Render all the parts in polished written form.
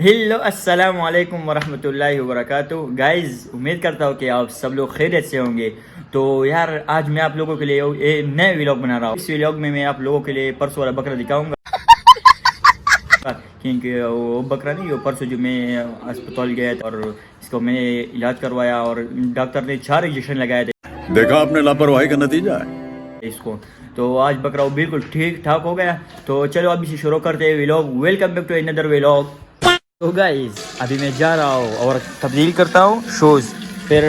Hello अस्सलाम वालेकुम वरहमतुल्लाहि वबरकातुहू गाइज़, उम्मीद करता हूँ कि आप सब लोग खैरियत से होंगे। तो यार आज मैं आप लोगों के लिए एक नए व्लॉग बना रहा हूँ। इस व्लॉग में मैं आप लोगों के लिए परसों वाला बकरा दिखाऊंगा, क्योंकि वो बकरा नहीं, वो परसों जो मैं अस्पताल गया था और इसको मैंने इलाज करवाया और डॉक्टर ने 4 इंजेक्शन लगाए थे। देखा आपने लापरवाही का नतीजा है। इसको तो आज बकरा वो बिल्कुल ठीक ठाक हो गया। तो चलो अभी से शुरू करते हैं vlog. Welcome back to another vlog. तो गाइस अभी मैं जा रहा हूँ और तब्दील करता हूँ शूज़, फिर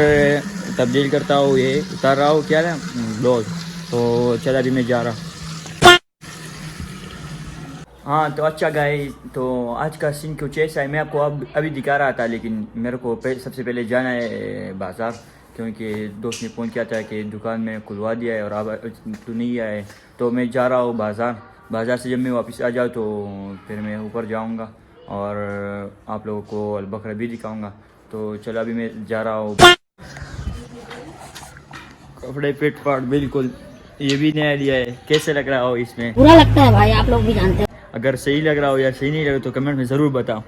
तब्दील करता हूँ, ये उतार रहा हूँ क्या ना ब्लाउज। तो चल अभी मैं जा रहा हूँ। हाँ तो अच्छा गाइस, तो आज का सीन कुछ ऐसा है, मैं आपको अब अभी दिखा रहा था, लेकिन मेरे को सबसे पहले जाना है बाज़ार, क्योंकि दोस्त ने फ़ोन किया था कि दुकान में खुलवा दिया है और अब तो नहीं आया है। तो मैं जा रहा हूँ बाज़ार से जब मैं वापस आ जाऊँ तो फिर मैं ऊपर जाऊँगा और आप लोगों को अलबकरा भी दिखाऊँगा। तो चलो अभी मैं जा रहा हूँ। कपड़े फिट फाट बिल्कुल, ये भी नया लिया है। कैसे लग रहा हो इसमें? बुरा लगता है भाई, आप लोग भी जानते हैं। अगर सही लग रहा हो या सही नहीं लग रहा तो कमेंट में ज़रूर बताओ।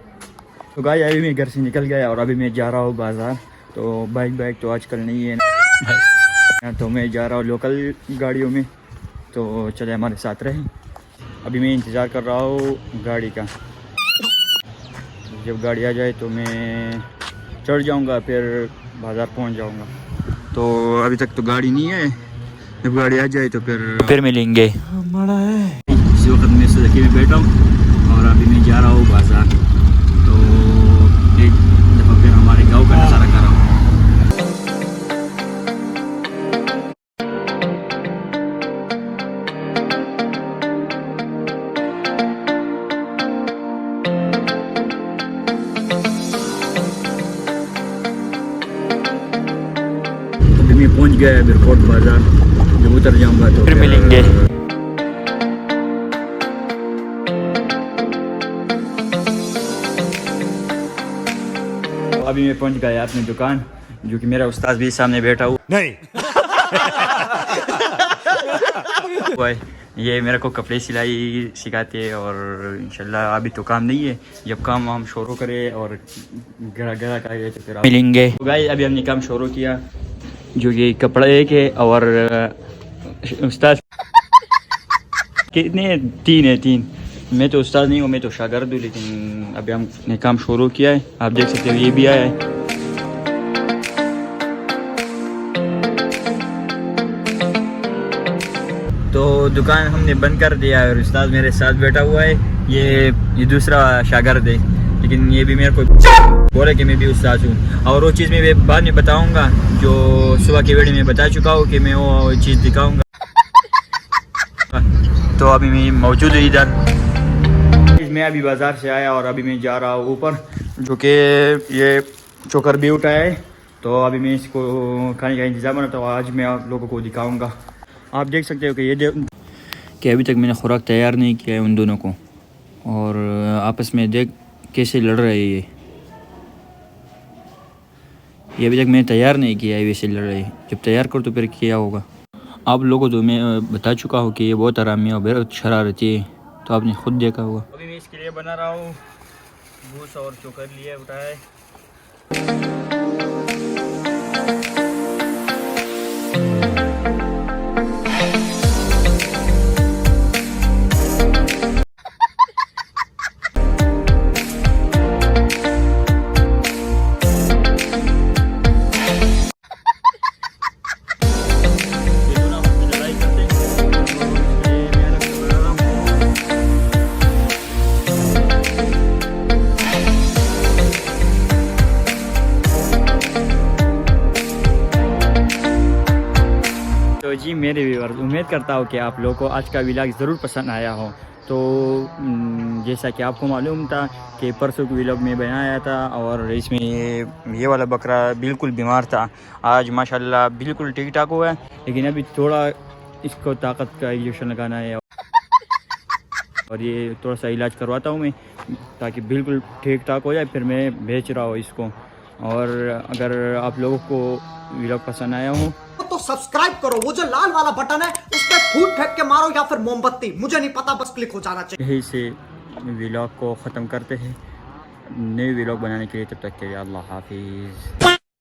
तो गाइस अभी मैं घर से निकल गया और अभी मैं जा रहा हूँ बाज़ार। तो बाइक तो आजकल नहीं है ना, तो मैं जा रहा हूँ लोकल गाड़ियों में। तो चले हमारे साथ रहे। अभी मैं इंतज़ार कर रहा हूँ गाड़ी का। जब गाड़ी आ जाए तो मैं चढ़ जाऊँगा, फिर बाज़ार पहुँच जाऊँगा। तो अभी तक तो गाड़ी नहीं है, जब गाड़ी आ जाए तो फिर मिलेंगे। इस वक्त मैं सुजुकी में बैठा हूँ और अभी मैं जा रहा हूँ बाज़ार। तो एक दफ़ा फिर हमारे गांव का नज़ारा कर रहा हूँ। अभी मैं पहुँच गया बिरकोट बाज़ार, जब उतर जाऊँगा तो फिर मिलेंगे। अभी मैं पहुंच गया अपनी दुकान, जो कि मेरा उस्ताद भी सामने बैठा हुआ नहीं है। ये मेरे को कपड़े सिलाई सिखाते हैं और इंशाल्लाह अभी तो काम नहीं है, जब काम हम शुरू करें और ग्राहक आए तो फिर मिलेंगे। तो गाइस अभी हमने काम शुरू किया, जो ये कपड़ा एक है और उस्ताद कितने 3 है 3। मैं तो उस्ताद नहीं हूँ, मैं तो शागिर्द हूँ, लेकिन अभी हमने काम शुरू किया है। आप देख सकते हो ये भी आया है। तो दुकान हमने बंद कर दिया है और उस्ताद मेरे साथ बैठा हुआ है। ये दूसरा शागिर्द है, लेकिन ये भी मेरे को बोले कि मैं भी उस्ताद हूँ। और वो चीज़ मैं बाद में बताऊँगा, जो सुबह की वीडियो में बता चुका हूँ कि मैं वो चीज़ दिखाऊँगा। तो अभी मैं मौजूद हूँ इधर। मैं अभी बाज़ार से आया और अभी मैं जा रहा हूँ ऊपर, जो कि ये चोकर भी उठाया है। तो अभी मैं इसको खाने का इंतज़ाम बनाता हूँ, आज मैं आप लोगों को दिखाऊंगा। आप देख सकते हो कि अभी तक मैंने खुराक तैयार नहीं किया है उन दोनों को, और आपस में देख कैसे लड़ रहे हैं। ये अभी तक मैंने तैयार नहीं किया है, वैसे लड़ रहे हैं। जब तैयार कर तो फिर किया होगा। आप लोगों को तो मैं बता चुका हूँ कि ये बहुत आरामी और बहुत शरारती है, तो आपने खुद देखा होगा। अभी मैं इसके लिए बना रहा हूँ भूसा और चोकर लिए उठाया है। जी मेरे व्यूअर्स, उम्मीद करता हूँ कि आप लोगों को आज का व्लॉग ज़रूर पसंद आया हो। तो जैसा कि आपको मालूम था कि परसों के व्लॉग में बनाया था और इसमें ये वाला बकरा बिल्कुल बीमार था। आज माशाल्लाह बिल्कुल ठीक ठाक हुआ है, लेकिन अभी थोड़ा इसको ताकत का इंजेक्शन लगाना है और ये थोड़ा सा इलाज करवाता हूँ मैं, ताकि बिल्कुल ठीक ठाक हो जाए। फिर मैं बेच रहा हूँ इसको। और अगर आप लोगों को व्लॉग पसंद आया हो तो सब्सक्राइब करो, वो जो लाल वाला बटन है उस पर फूट फेंक के मारो या फिर मोमबत्ती, मुझे नहीं पता, बस क्लिक हो जाना चाहिए। यही से व्लॉग को ख़त्म करते हैं। नए व्लॉग बनाने के लिए। तब तक के लिए अल्लाह हाफिज़।